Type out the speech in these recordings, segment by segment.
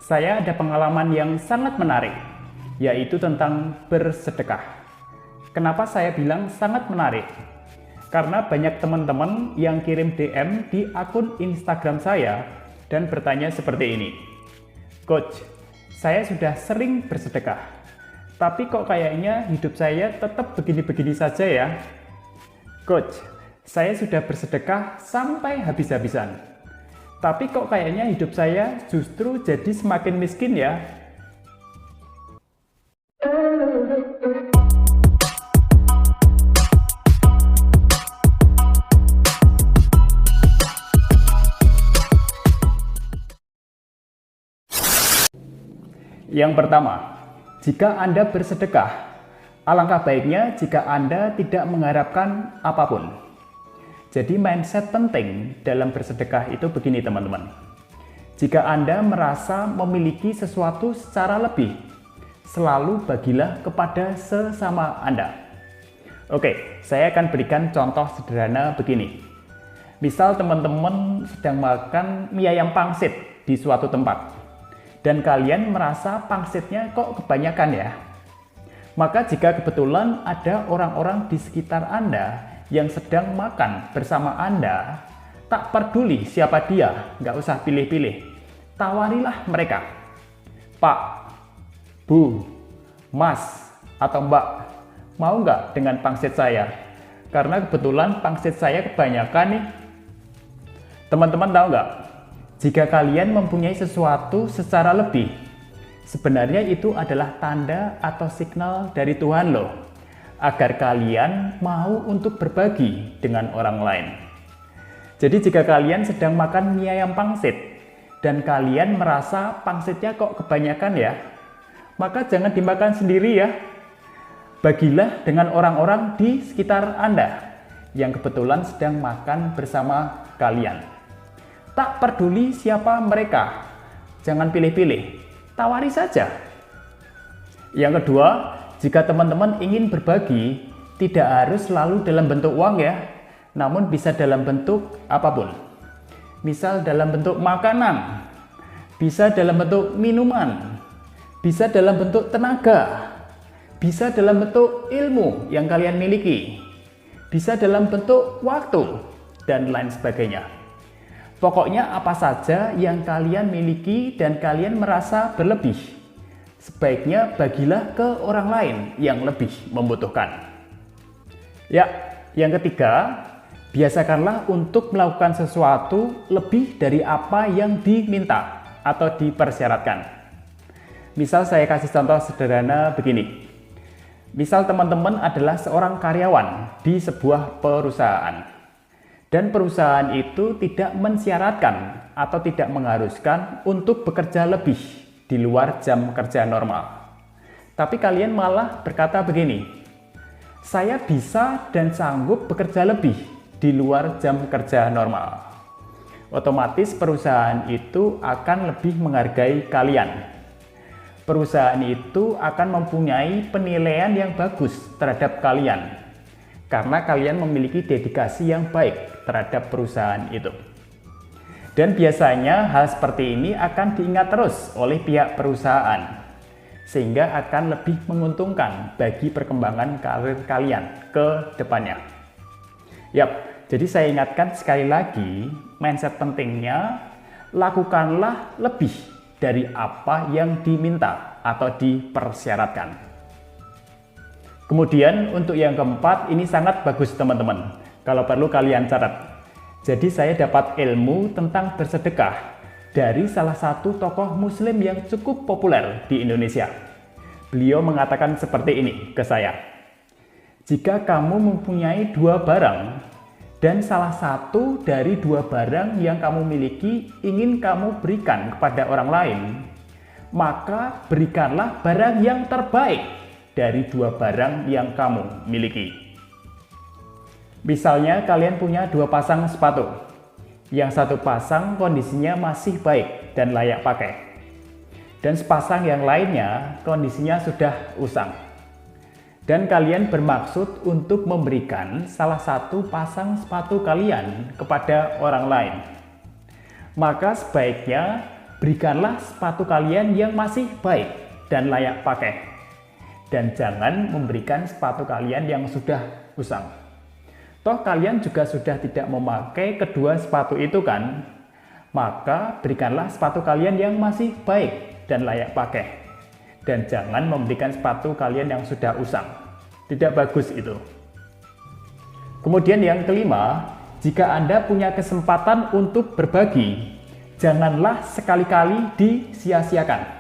Saya ada pengalaman yang sangat menarik, yaitu tentang bersedekah. Kenapa saya bilang sangat menarik? Karena banyak teman-teman yang kirim DM di akun Instagram saya dan bertanya seperti ini. Coach, saya sudah sering bersedekah, tapi kok kayaknya hidup saya tetap begini-begini saja ya? Coach, saya sudah bersedekah sampai habis-habisan, tapi kok kayaknya hidup saya justru jadi semakin miskin ya? Yang pertama, jika Anda bersedekah, alangkah baiknya jika Anda tidak mengharapkan apapun. Jadi mindset penting dalam bersedekah itu begini teman-teman. Jika Anda merasa memiliki sesuatu secara lebih, selalu bagilah kepada sesama Anda. Oke, saya akan berikan contoh sederhana begini. Misal teman-teman sedang makan mie ayam pangsit di suatu tempat, dan kalian merasa pangsitnya kok kebanyakan ya. Maka jika kebetulan ada orang-orang di sekitar Anda yang sedang makan bersama Anda, tak peduli siapa dia, nggak usah pilih-pilih, tawarilah mereka. Pak, Bu, Mas, atau Mbak, mau nggak dengan pangsit saya? Karena kebetulan pangsit saya kebanyakan nih. Teman-teman tahu nggak? Jika kalian mempunyai sesuatu secara lebih, sebenarnya itu adalah tanda atau signal dari Tuhan loh, agar kalian mau untuk berbagi dengan orang lain. Jadi jika kalian sedang makan mie ayam pangsit, dan kalian merasa pangsitnya kok kebanyakan ya, maka jangan dimakan sendiri ya. Bagilah dengan orang-orang di sekitar Anda, yang kebetulan sedang makan bersama kalian. Tak peduli siapa mereka, jangan pilih-pilih, tawari saja. Yang kedua, jika teman-teman ingin berbagi, tidak harus selalu dalam bentuk uang ya, namun bisa dalam bentuk apapun. Misal dalam bentuk makanan, bisa dalam bentuk minuman, bisa dalam bentuk tenaga, bisa dalam bentuk ilmu yang kalian miliki, bisa dalam bentuk waktu, dan lain sebagainya. Pokoknya apa saja yang kalian miliki dan kalian merasa berlebih, sebaiknya bagilah ke orang lain yang lebih membutuhkan. Ya, yang ketiga, biasakanlah untuk melakukan sesuatu lebih dari apa yang diminta atau dipersyaratkan. Misal saya kasih contoh sederhana begini. Misal teman-teman adalah seorang karyawan di sebuah perusahaan. Dan perusahaan itu tidak mensyaratkan atau tidak mengharuskan untuk bekerja lebih di luar jam kerja normal. Tapi kalian malah berkata begini, saya bisa dan sanggup bekerja lebih di luar jam kerja normal. Otomatis perusahaan itu akan lebih menghargai kalian. Perusahaan itu akan mempunyai penilaian yang bagus terhadap kalian, karena kalian memiliki dedikasi yang baik terhadap perusahaan itu. Dan biasanya hal seperti ini akan diingat terus oleh pihak perusahaan, sehingga akan lebih menguntungkan bagi perkembangan karir kalian ke depannya. Yap, jadi saya ingatkan sekali lagi, mindset pentingnya, lakukanlah lebih dari apa yang diminta atau dipersyaratkan. Kemudian untuk yang keempat, ini sangat bagus teman-teman, kalau perlu kalian catat. Jadi saya dapat ilmu tentang bersedekah dari salah satu tokoh muslim yang cukup populer di Indonesia. Beliau mengatakan seperti ini ke saya. Jika kamu mempunyai dua barang, dan salah satu dari dua barang yang kamu miliki ingin kamu berikan kepada orang lain, maka berikanlah barang yang terbaik dari dua barang yang kamu miliki. Misalnya kalian punya dua pasang sepatu. Yang satu pasang kondisinya masih baik dan layak pakai. Dan sepasang yang lainnya kondisinya sudah usang. Dan kalian bermaksud untuk memberikan salah satu pasang sepatu kalian kepada orang lain. Maka sebaiknya berikanlah sepatu kalian yang masih baik dan layak pakai. Dan jangan memberikan sepatu kalian yang sudah usang. Toh kalian juga sudah tidak memakai kedua sepatu itu kan? Maka berikanlah sepatu kalian yang masih baik dan layak pakai. Dan jangan memberikan sepatu kalian yang sudah usang. Tidak bagus itu. Kemudian yang kelima, jika Anda punya kesempatan untuk berbagi, janganlah sekali-kali disia-siakan.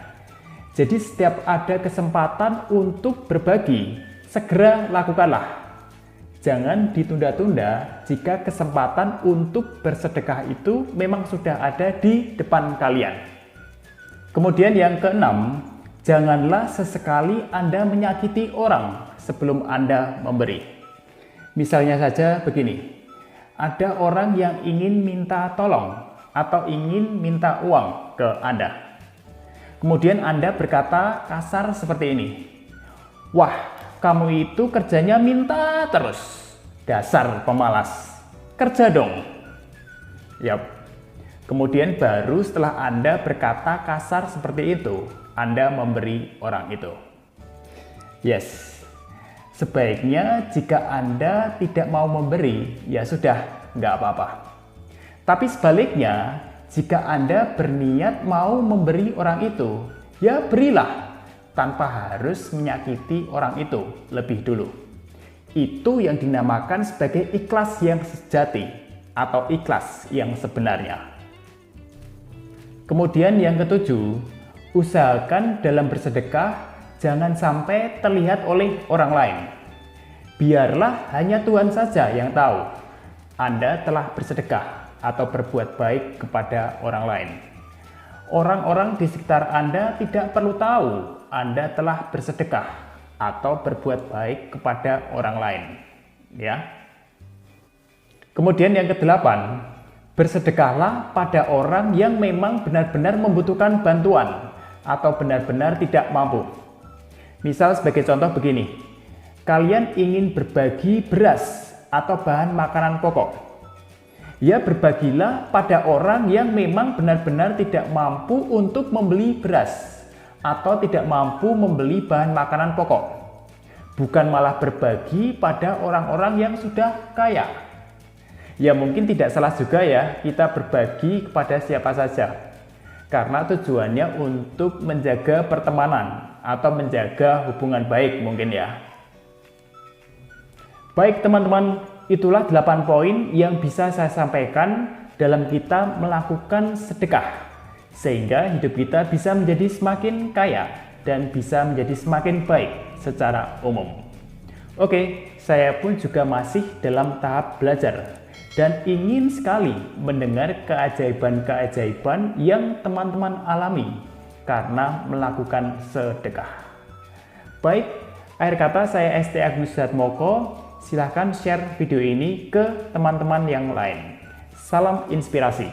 Jadi setiap ada kesempatan untuk berbagi, segera lakukanlah. Jangan ditunda-tunda jika kesempatan untuk bersedekah itu memang sudah ada di depan kalian. Kemudian yang keenam, janganlah sesekali Anda menyakiti orang sebelum Anda memberi. Misalnya saja begini, ada orang yang ingin minta tolong atau ingin minta uang ke Anda. Kemudian Anda berkata kasar seperti ini, "Wah, kamu itu kerjanya minta terus, dasar pemalas, kerja dong." Yap. Kemudian baru setelah Anda berkata kasar seperti itu, Anda memberi orang itu. Yes. Sebaiknya jika Anda tidak mau memberi, ya sudah, nggak apa-apa. Tapi sebaliknya, jika Anda berniat mau memberi orang itu, ya berilah, tanpa harus menyakiti orang itu lebih dulu. Itu yang dinamakan sebagai ikhlas yang sejati, atau ikhlas yang sebenarnya. Kemudian yang ketujuh, usahakan dalam bersedekah jangan sampai terlihat oleh orang lain. Biarlah hanya Tuhan saja yang tahu Anda telah bersedekah atau berbuat baik kepada orang lain. Orang-orang di sekitar Anda tidak perlu tahu Anda telah bersedekah atau berbuat baik kepada orang lain. Ya. Kemudian yang kedelapan, bersedekahlah pada orang yang memang benar-benar membutuhkan bantuan atau benar-benar tidak mampu. Misal sebagai contoh begini, kalian ingin berbagi beras atau bahan makanan pokok. Ya berbagilah pada orang yang memang benar-benar tidak mampu untuk membeli beras atau tidak mampu membeli bahan makanan pokok. Bukan malah berbagi pada orang-orang yang sudah kaya. Ya mungkin tidak salah juga ya kita berbagi kepada siapa saja. Karena tujuannya untuk menjaga pertemanan atau menjaga hubungan baik mungkin ya. Baik teman-teman, itulah 8 poin yang bisa saya sampaikan dalam kita melakukan sedekah. Sehingga hidup kita bisa menjadi semakin kaya dan bisa menjadi semakin baik secara umum. Oke, saya pun juga masih dalam tahap belajar dan ingin sekali mendengar keajaiban-keajaiban yang teman-teman alami karena melakukan sedekah. Baik, akhir kata saya ST Agus Sujatmoko. Silahkan share video ini ke teman-teman yang lain. Salam inspirasi.